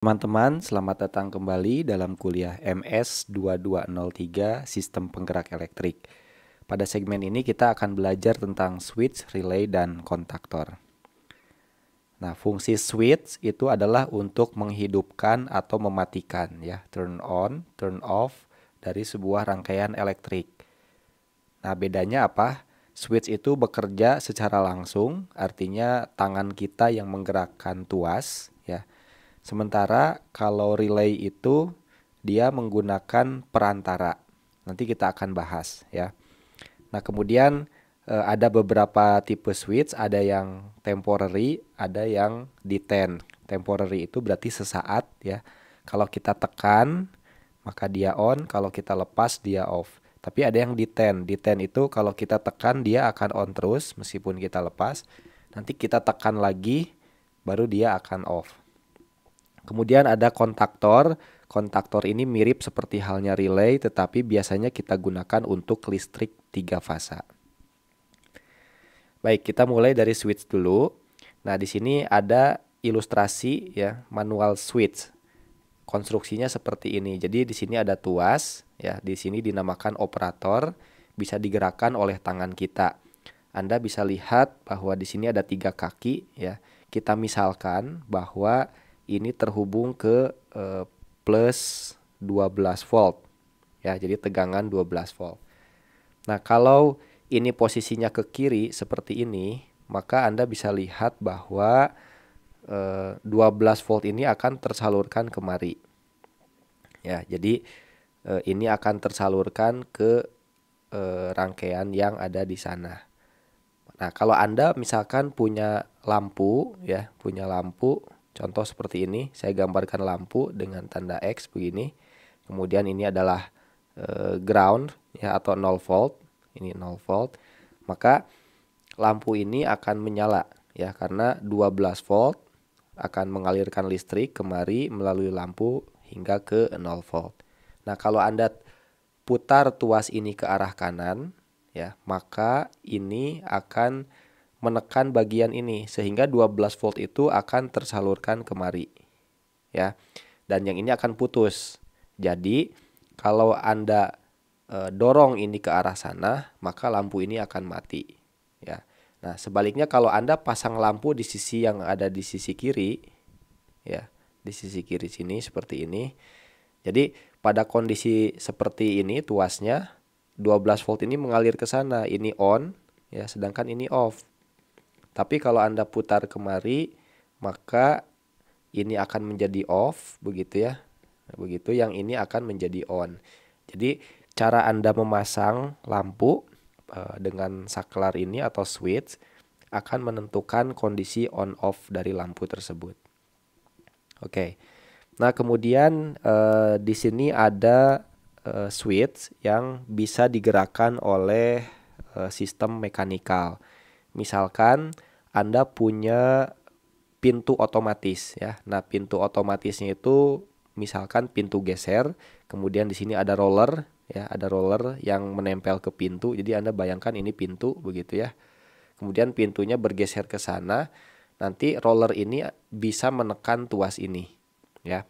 Teman-teman, selamat datang kembali dalam kuliah MS 2203 Sistem Penggerak Elektrik. Pada segmen ini kita akan belajar tentang switch, relay, dan kontaktor. Nah, fungsi switch itu adalah untuk menghidupkan atau mematikan, ya, turn on, turn off dari sebuah rangkaian elektrik. Nah, bedanya apa? Switch itu bekerja secara langsung, artinya tangan kita yang menggerakkan tuas, ya. Sementara kalau relay itu dia menggunakan perantara. Nanti kita akan bahas, ya. Nah, kemudian ada beberapa tipe switch, ada yang temporary, ada yang detent. Temporary itu berarti sesaat, ya. Kalau kita tekan maka dia on, kalau kita lepas dia off. Tapi ada yang detent. Detent itu kalau kita tekan dia akan on terus meskipun kita lepas. Nanti kita tekan lagi baru dia akan off. Kemudian ada kontaktor. Kontaktor ini mirip seperti halnya relay, tetapi biasanya kita gunakan untuk listrik 3 fasa. Baik, kita mulai dari switch dulu. Nah, di sini ada ilustrasi, ya, manual switch. Konstruksinya seperti ini. Jadi di sini ada tuas, ya. Di sini dinamakan operator, bisa digerakkan oleh tangan kita. Anda bisa lihat bahwa di sini ada 3 kaki, ya. Kita misalkan bahwa ini terhubung ke plus 12 volt, ya. Jadi tegangan 12 volt. Nah, kalau ini posisinya ke kiri seperti ini, maka Anda bisa lihat bahwa 12 volt ini akan tersalurkan kemari. Ya, jadi ini akan tersalurkan ke rangkaian yang ada di sana. Nah, kalau Anda misalkan punya lampu, ya, punya lampu, contoh seperti ini, saya gambarkan lampu dengan tanda X begini. Kemudian ini adalah ground, ya, atau 0 volt. Ini 0 volt. Maka lampu ini akan menyala, ya, karena 12 volt akan mengalirkan listrik kemari melalui lampu hingga ke 0 volt. Nah, kalau Anda putar tuas ini ke arah kanan, ya, maka ini akan menekan bagian ini sehingga 12 volt itu akan tersalurkan kemari, ya. Dan yang ini akan putus. Jadi kalau Anda dorong ini ke arah sana, maka lampu ini akan mati, ya. Nah, sebaliknya kalau Anda pasang lampu di sisi yang ada di sisi kiri, ya, di sisi kiri sini seperti ini. Jadi pada kondisi seperti ini tuasnya 12 volt ini mengalir ke sana, ini on, ya, sedangkan ini off. Tapi kalau Anda putar kemari, maka ini akan menjadi off, begitu, ya. Begitu, yang ini akan menjadi on. Jadi cara Anda memasang lampu dengan saklar ini atau switch akan menentukan kondisi on off dari lampu tersebut. Oke. Nah, kemudian di sini ada switch yang bisa digerakkan oleh sistem mekanikal. Misalkan Anda punya pintu otomatis, ya. Nah, pintu otomatisnya itu misalkan pintu geser, kemudian di sini ada roller, ya, ada roller yang menempel ke pintu. Jadi Anda bayangkan ini pintu begitu, ya. Kemudian pintunya bergeser ke sana, nanti roller ini bisa menekan tuas ini, ya.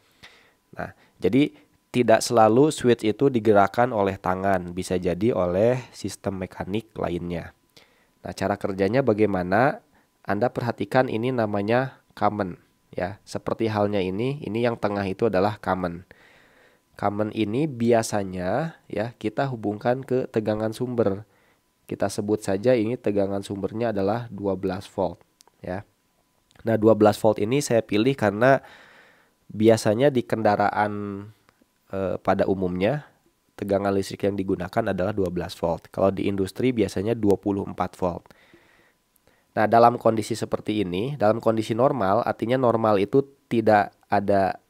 Nah, jadi tidak selalu switch itu digerakkan oleh tangan, bisa jadi oleh sistem mekanik lainnya. Nah, cara kerjanya bagaimana? Anda perhatikan ini namanya common, ya. Seperti halnya ini yang tengah itu adalah common. Common ini biasanya, ya, kita hubungkan ke tegangan sumber. Kita sebut saja ini tegangan sumbernya adalah 12 volt, ya. Nah, 12 volt ini saya pilih karena biasanya di kendaraan pada umumnya tegangan listrik yang digunakan adalah 12 volt. Kalau di industri biasanya 24 volt. Nah, dalam kondisi seperti ini, dalam kondisi normal, artinya normal itu tidak ada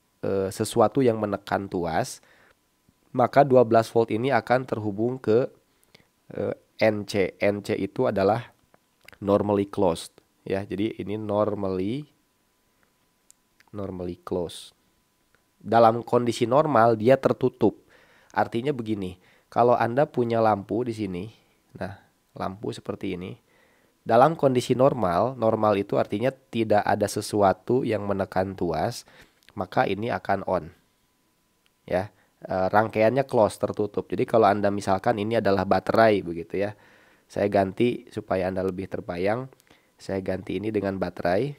sesuatu yang menekan tuas, maka 12 volt ini akan terhubung ke NC. NC itu adalah normally closed, ya. Jadi ini normally closed. Dalam kondisi normal dia tertutup. Artinya begini, kalau Anda punya lampu di sini, nah, lampu seperti ini. Dalam kondisi normal, normal itu artinya tidak ada sesuatu yang menekan tuas, maka ini akan on. Ya, rangkaiannya close, tertutup. Jadi kalau Anda misalkan ini adalah baterai begitu ya. Saya ganti supaya Anda lebih terbayang. Saya ganti ini dengan baterai.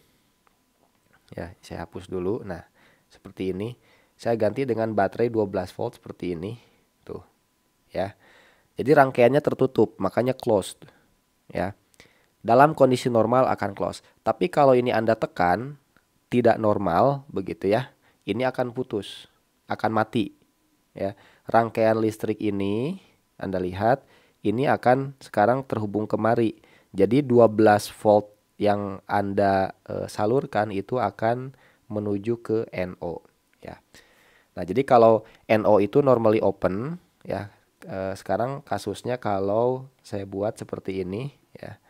Ya, saya hapus dulu. Nah, seperti ini. Saya ganti dengan baterai 12 volt seperti ini. Tuh, ya. Jadi rangkaiannya tertutup, makanya closed, ya. Dalam kondisi normal akan close. Tapi kalau ini Anda tekan tidak normal begitu ya, ini akan putus, akan mati, ya. Rangkaian listrik ini Anda lihat, ini akan sekarang terhubung kemari. Jadi 12 volt yang Anda salurkan itu akan menuju ke NO, ya. Nah, jadi kalau NO itu normally open, ya. Sekarang kasusnya kalau saya buat seperti ini, ya.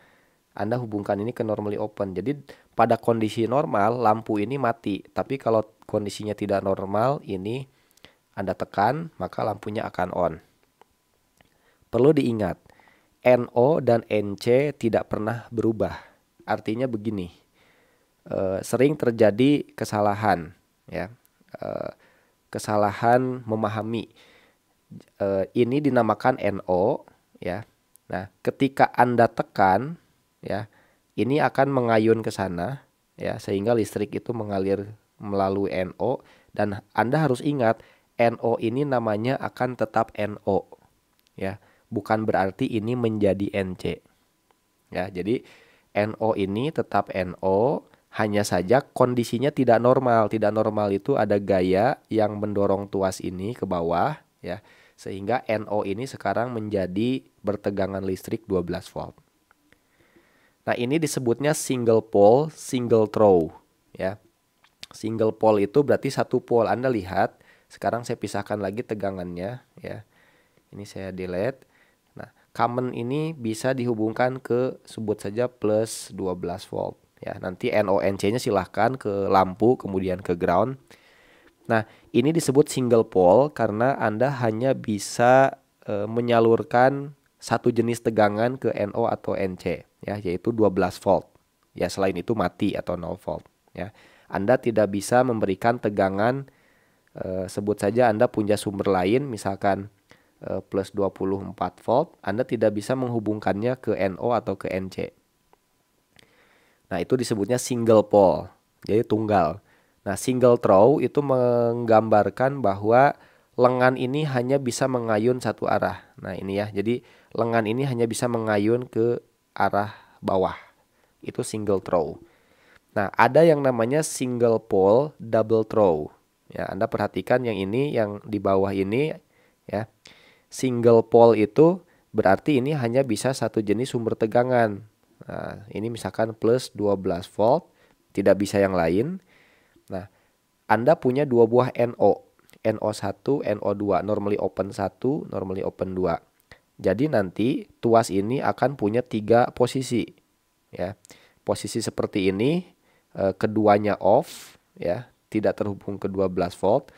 Anda hubungkan ini ke normally open. Jadi pada kondisi normal lampu ini mati. Tapi kalau kondisinya tidak normal, ini Anda tekan, maka lampunya akan on. Perlu diingat, NO dan NC tidak pernah berubah. Artinya begini, sering terjadi kesalahan, ya, kesalahan memahami. Ini dinamakan NO, ya. Nah, ketika Anda tekan, ya, ini akan mengayun ke sana, ya, sehingga listrik itu mengalir melalui NO. Dan Anda harus ingat, NO ini namanya akan tetap NO, ya, bukan berarti ini menjadi NC, ya. Jadi NO ini tetap NO, hanya saja kondisinya tidak normal. Tidak normal itu ada gaya yang mendorong tuas ini ke bawah, ya, sehingga NO ini sekarang menjadi bertegangan listrik 12 volt. Nah, ini disebutnya single pole, single throw, ya. Single pole itu berarti satu pole. Anda lihat, sekarang saya pisahkan lagi tegangannya, ya. Ini saya delete. Nah, common ini bisa dihubungkan ke, sebut saja plus 12 volt, ya. Nanti NONC-nya silahkan ke lampu, kemudian ke ground. Nah, ini disebut single pole karena Anda hanya bisa menyalurkan satu jenis tegangan ke NO atau NC, ya, yaitu 12 volt. Ya, selain itu mati atau 0 volt, ya. Anda tidak bisa memberikan tegangan, sebut saja Anda punya sumber lain misalkan plus 24 volt, Anda tidak bisa menghubungkannya ke NO atau ke NC. Nah, itu disebutnya single pole, jadi tunggal. Nah, single throw itu menggambarkan bahwa lengan ini hanya bisa mengayun satu arah. Nah, ini ya, jadi lengan ini hanya bisa mengayun ke arah bawah. Itu single throw. Nah, ada yang namanya single pole double throw. Ya, Anda perhatikan yang ini, yang di bawah ini, ya. Single pole itu berarti ini hanya bisa satu jenis sumber tegangan. Nah, ini misalkan plus 12 volt, tidak bisa yang lain. Nah, Anda punya dua buah NO. NO1, NO2, normally open 1, normally open 2. Jadi nanti tuas ini akan punya 3 posisi, ya. Posisi seperti ini, keduanya off, ya, tidak terhubung ke 12 volt.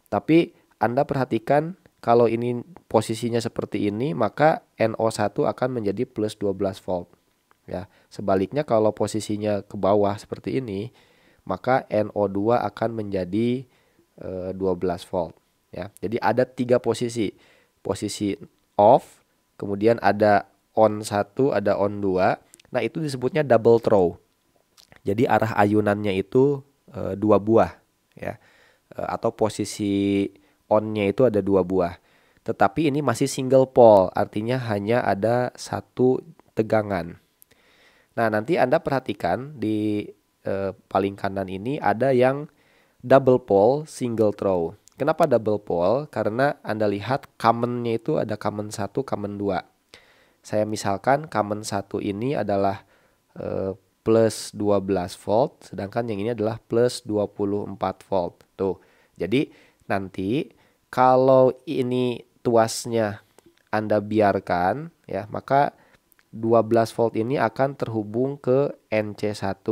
Tapi Anda perhatikan kalau ini posisinya seperti ini, maka NO1 akan menjadi plus 12 volt, ya. Sebaliknya kalau posisinya ke bawah seperti ini, maka NO2 akan menjadi 12 volt, ya. Jadi ada 3 posisi. Posisi off, kemudian ada on 1, ada on 2. Nah, itu disebutnya double throw. Jadi arah ayunannya itu 2 buah, ya. Atau posisi on-nya itu ada 2 buah. Tetapi ini masih single pole, artinya hanya ada satu tegangan. Nah, nanti Anda perhatikan di paling kanan ini ada yang double pole single throw. Kenapa double pole? Karena Anda lihat common-nya itu ada common 1, common 2. Saya misalkan common 1 ini adalah plus 12 volt, sedangkan yang ini adalah plus 24 volt. Tuh. Jadi nanti kalau ini tuasnya Anda biarkan, ya, maka 12 volt ini akan terhubung ke NC1,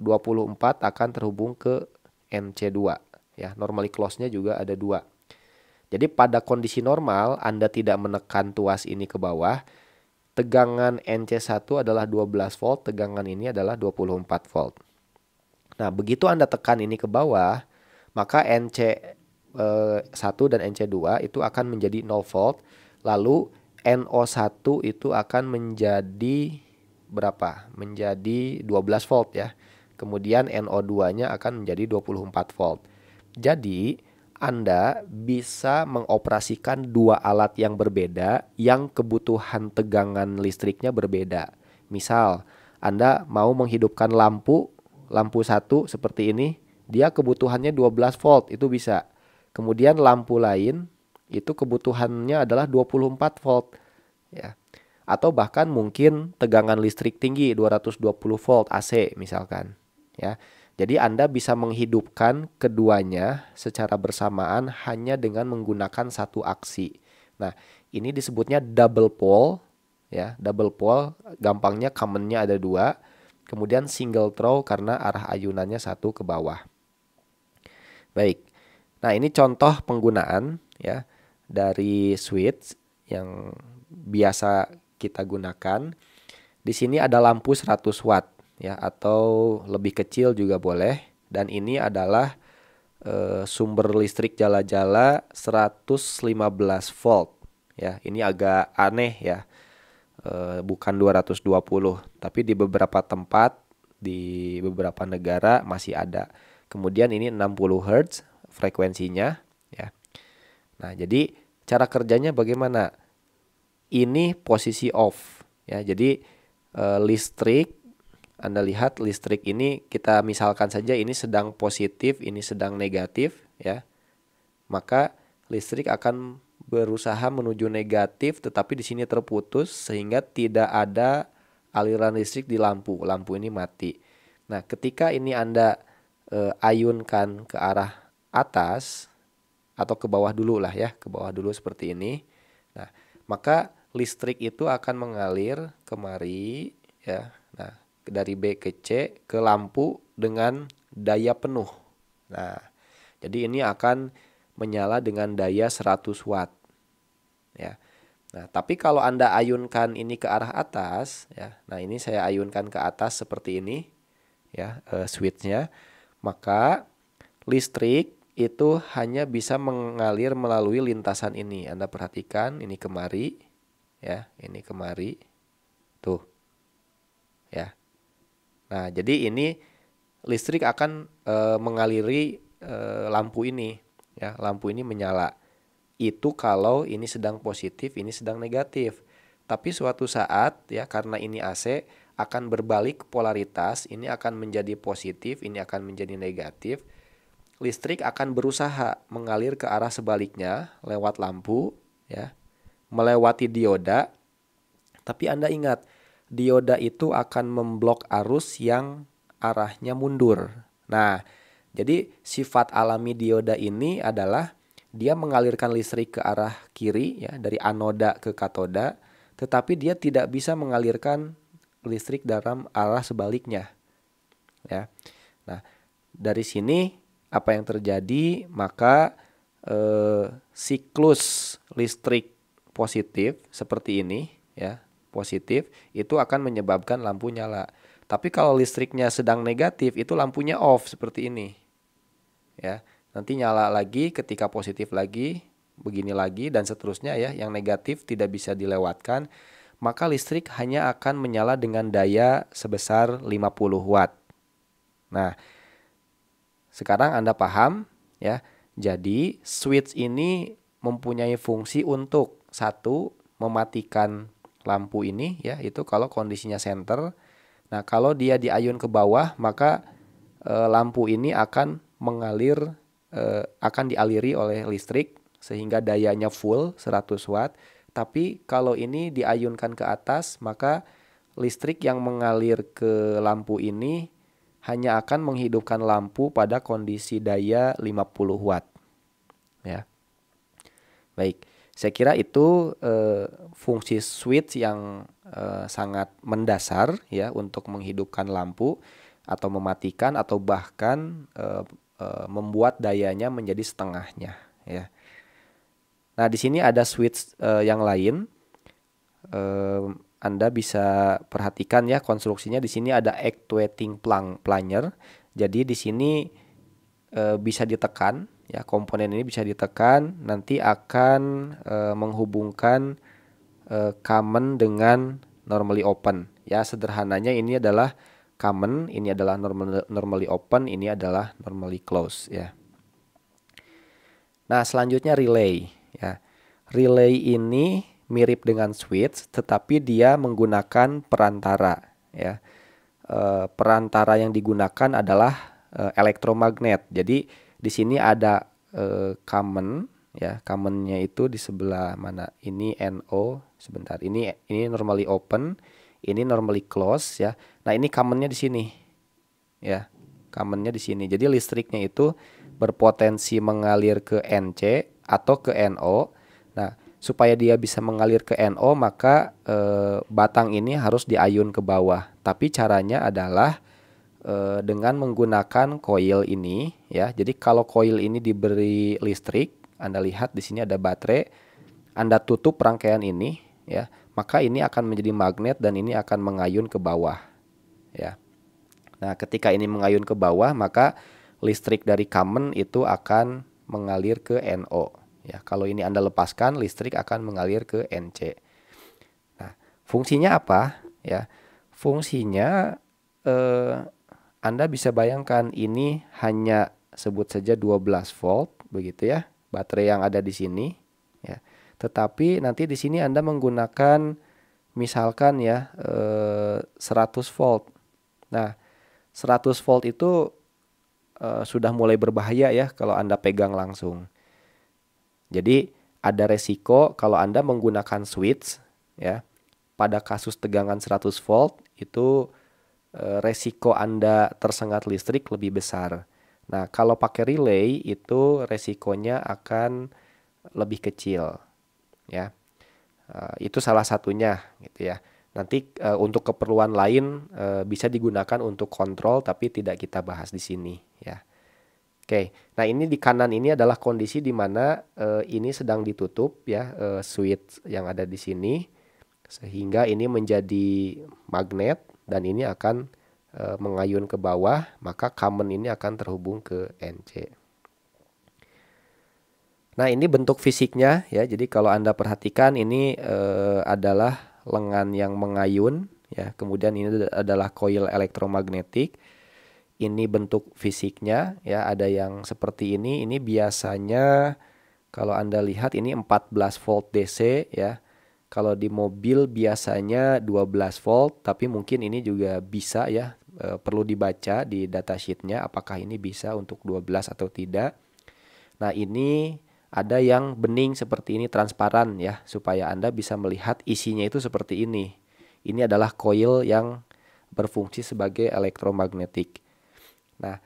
24 akan terhubung ke NC2, ya. Normally close-nya juga ada 2. Jadi pada kondisi normal Anda tidak menekan tuas ini ke bawah, tegangan NC1 adalah 12 volt, tegangan ini adalah 24 volt. Nah, begitu Anda tekan ini ke bawah, maka NC1 dan NC2 itu akan menjadi 0 volt. Lalu NO1 itu akan menjadi berapa? Menjadi 12 volt ya. Kemudian NO2-nya akan menjadi 24 volt. Jadi Anda bisa mengoperasikan dua alat yang berbeda yang kebutuhan tegangan listriknya berbeda. Misal, Anda mau menghidupkan lampu satu seperti ini, dia kebutuhannya 12 volt, itu bisa. Kemudian lampu lain itu kebutuhannya adalah 24 volt ya. Atau bahkan mungkin tegangan listrik tinggi 220 volt AC misalkan ya. Jadi Anda bisa menghidupkan keduanya secara bersamaan hanya dengan menggunakan satu aksi. Nah, ini disebutnya double pole ya. Double pole gampangnya commonnya ada dua. Kemudian single throw karena arah ayunannya satu ke bawah. Baik. Nah, ini contoh penggunaan ya dari switch yang biasa kita gunakan. Di sini ada lampu 100 watt ya, atau lebih kecil juga boleh, dan ini adalah sumber listrik jala-jala 115 volt ya. Ini agak aneh ya, bukan 220, tapi di beberapa tempat di beberapa negara masih ada. Kemudian ini 60 Hz frekuensinya ya. Nah, jadi cara kerjanya bagaimana? Ini posisi off ya. Jadi listrik, Anda lihat listrik ini, kita misalkan saja ini sedang positif, ini sedang negatif ya. Maka listrik akan berusaha menuju negatif, tetapi di sini terputus sehingga tidak ada aliran listrik di lampu. Lampu ini mati. Nah, ketika ini Anda ayunkan ke arah atas atau ke bawah dulu lah ya, ke bawah dulu seperti ini. Nah, maka listrik itu akan mengalir kemari ya. Nah, dari B ke C ke lampu dengan daya penuh. Nah, jadi ini akan menyala dengan daya 100 watt ya. Nah, tapi kalau Anda ayunkan ini ke arah atas ya. Nah, ini saya ayunkan ke atas seperti ini ya, switchnya. Maka listrik itu hanya bisa mengalir melalui lintasan ini. Anda perhatikan, ini kemari ya, ini kemari tuh ya. Nah, jadi ini listrik akan mengaliri lampu ini ya. Lampu ini menyala. Itu kalau ini sedang positif, ini sedang negatif. Tapi suatu saat ya, karena ini AC akan berbalik polaritas, ini akan menjadi positif, ini akan menjadi negatif. Listrik akan berusaha mengalir ke arah sebaliknya lewat lampu ya, melewati dioda. Tapi Anda ingat, dioda itu akan memblok arus yang arahnya mundur. Nah, jadi sifat alami dioda ini adalah dia mengalirkan listrik ke arah kiri ya, dari anoda ke katoda, tetapi dia tidak bisa mengalirkan listrik dalam arah sebaliknya ya. Nah, dari sini apa yang terjadi? Maka siklus listrik positif seperti ini ya, positif itu akan menyebabkan lampu nyala. Tapi kalau listriknya sedang negatif, itu lampunya off seperti ini ya. Nanti nyala lagi ketika positif lagi, begini lagi dan seterusnya ya. Yang negatif tidak bisa dilewatkan, maka listrik hanya akan menyala dengan daya sebesar 50 watt. Nah, sekarang Anda paham ya. Jadi switch ini mempunyai fungsi untuk satu, mematikan lampu ini ya, itu kalau kondisinya center. Nah, kalau dia diayun ke bawah, maka lampu ini akan mengalir, akan dialiri oleh listrik sehingga dayanya full 100 watt. Tapi kalau ini diayunkan ke atas, maka listrik yang mengalir ke lampu ini hanya akan menghidupkan lampu pada kondisi daya 50 watt ya. Baik, saya kira itu fungsi switch yang sangat mendasar ya untuk menghidupkan lampu atau mematikan atau bahkan membuat dayanya menjadi setengahnya ya. Nah, di sini ada switch yang lain. Anda bisa perhatikan ya konstruksinya. Di sini ada actuating plunger. Jadi di sini bisa ditekan ya, komponen ini bisa ditekan, nanti akan menghubungkan common dengan normally open ya. Sederhananya ini adalah common, ini adalah normally open, ini adalah normally close ya. Nah, selanjutnya relay ya. Relay ini mirip dengan switch tetapi dia menggunakan perantara ya. Perantara yang digunakan adalah elektromagnet. Jadi di sini ada common ya. Commonnya itu di sebelah mana? Ini NO. Sebentar. Ini normally open, ini normally close ya. Nah, ini commonnya di sini. Ya. Commonnya di sini. Jadi listriknya itu berpotensi mengalir ke NC atau ke NO. Nah, supaya dia bisa mengalir ke NO, maka batang ini harus diayun ke bawah. Tapi caranya adalah dengan menggunakan coil ini ya. Jadi kalau coil ini diberi listrik, Anda lihat di sini ada baterai, Anda tutup rangkaian ini ya, maka ini akan menjadi magnet dan ini akan mengayun ke bawah ya. Nah, ketika ini mengayun ke bawah, maka listrik dari common itu akan mengalir ke NO ya. Kalau ini Anda lepaskan, listrik akan mengalir ke NC. Nah, fungsinya apa ya? Fungsinya Anda bisa bayangkan ini hanya sebut saja 12 volt begitu ya, baterai yang ada di sini ya. Tetapi nanti di sini Anda menggunakan misalkan ya 100 volt. Nah, 100 volt itu sudah mulai berbahaya ya kalau Anda pegang langsung. Jadi ada resiko kalau Anda menggunakan switch ya. Pada kasus tegangan 100 volt itu resiko Anda tersengat listrik lebih besar. Nah, kalau pakai relay itu resikonya akan lebih kecil ya. Itu salah satunya gitu ya. Nanti untuk keperluan lain bisa digunakan untuk kontrol tapi tidak kita bahas di sini ya. Oke. Nah, ini di kanan ini adalah kondisi di mana ini sedang ditutup ya, switch yang ada di sini sehingga ini menjadi magnet dan ini akan mengayun ke bawah, maka common ini akan terhubung ke NC. Nah, ini bentuk fisiknya ya. Jadi kalau Anda perhatikan ini adalah lengan yang mengayun ya. Kemudian ini adalah coil elektromagnetik. Ini bentuk fisiknya ya, ada yang seperti ini. Ini biasanya kalau Anda lihat ini 14 volt DC ya. Kalau di mobil biasanya 12 volt, tapi mungkin ini juga bisa ya, perlu dibaca di datasheetnya apakah ini bisa untuk 12 atau tidak. Nah, ini ada yang bening seperti ini, transparan ya, supaya Anda bisa melihat isinya itu seperti ini. Ini adalah coil yang berfungsi sebagai elektromagnetik. Nah,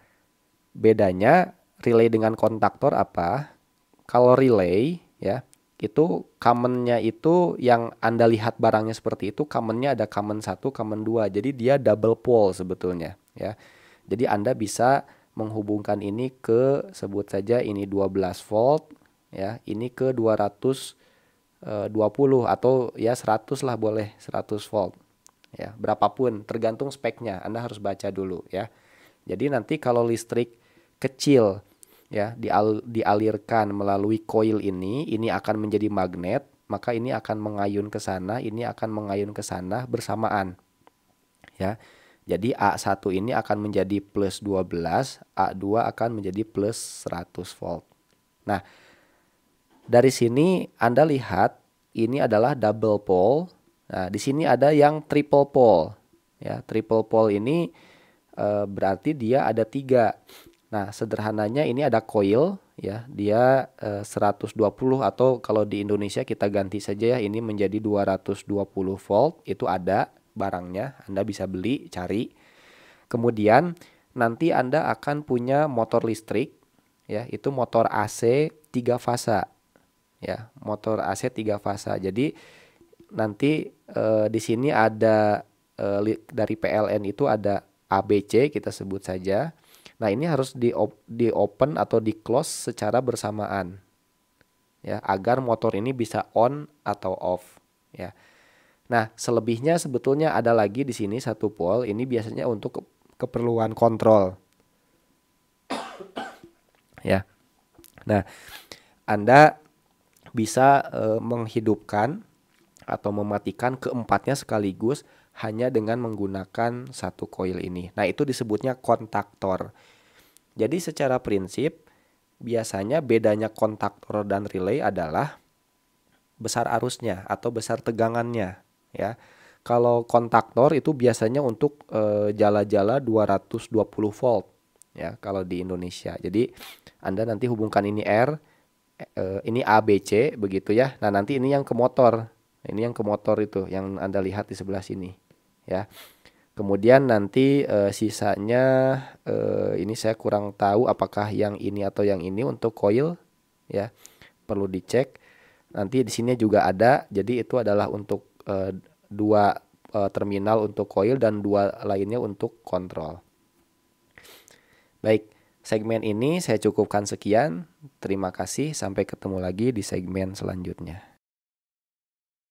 bedanya relay dengan kontaktor apa? Kalau relay ya, itu commonnya itu yang Anda lihat barangnya seperti itu, commonnya ada common 1, common 2. Jadi dia double pole sebetulnya ya. Jadi Anda bisa menghubungkan ini ke, sebut saja ini 12 volt ya, ini ke 220 atau ya 100 lah, boleh 100 volt ya, berapapun tergantung speknya, Anda harus baca dulu ya. Jadi nanti kalau listrik kecil ya dialirkan melalui coil ini akan menjadi magnet, maka ini akan mengayun ke sana, ini akan mengayun ke sana bersamaan ya. Jadi A1 ini akan menjadi plus 12, A2 akan menjadi plus 100 volt. Nah, dari sini Anda lihat ini adalah double pole. Nah, di sini ada yang triple pole ya. Triple pole ini berarti dia ada 3. Nah, sederhananya ini ada coil ya, dia 120 atau kalau di Indonesia kita ganti saja ya, ini menjadi 220 volt, itu ada barangnya, Anda bisa beli, cari. Kemudian nanti Anda akan punya motor listrik ya, itu motor AC 3 fasa. Ya, motor AC 3 fasa. Jadi nanti di sini ada dari PLN itu ada ABC kita sebut saja. Nah, ini harus di open atau di close secara bersamaan ya, agar motor ini bisa on atau off ya. Nah, selebihnya sebetulnya ada lagi di sini satu pole, ini biasanya untuk keperluan kontrol. ya. Nah, Anda bisa menghidupkan atau mematikan keempatnya sekaligus hanya dengan menggunakan satu koil ini. Nah, itu disebutnya kontaktor. Jadi secara prinsip biasanya bedanya kontaktor dan relay adalah besar arusnya atau besar tegangannya, ya. Kalau kontaktor itu biasanya untuk jala-jala 220 volt, ya, kalau di Indonesia. Jadi Anda nanti hubungkan ini R, ini A B C begitu ya. Nah, nanti ini yang ke motor. Ini yang ke motor itu yang Anda lihat di sebelah sini, ya. Kemudian nanti sisanya ini saya kurang tahu apakah yang ini atau yang ini untuk coil, ya. Perlu dicek. Nanti di sini juga ada. Jadi itu adalah untuk dua terminal untuk coil dan dua lainnya untuk kontrol. Baik, segmen ini saya cukupkan sekian. Terima kasih, sampai ketemu lagi di segmen selanjutnya.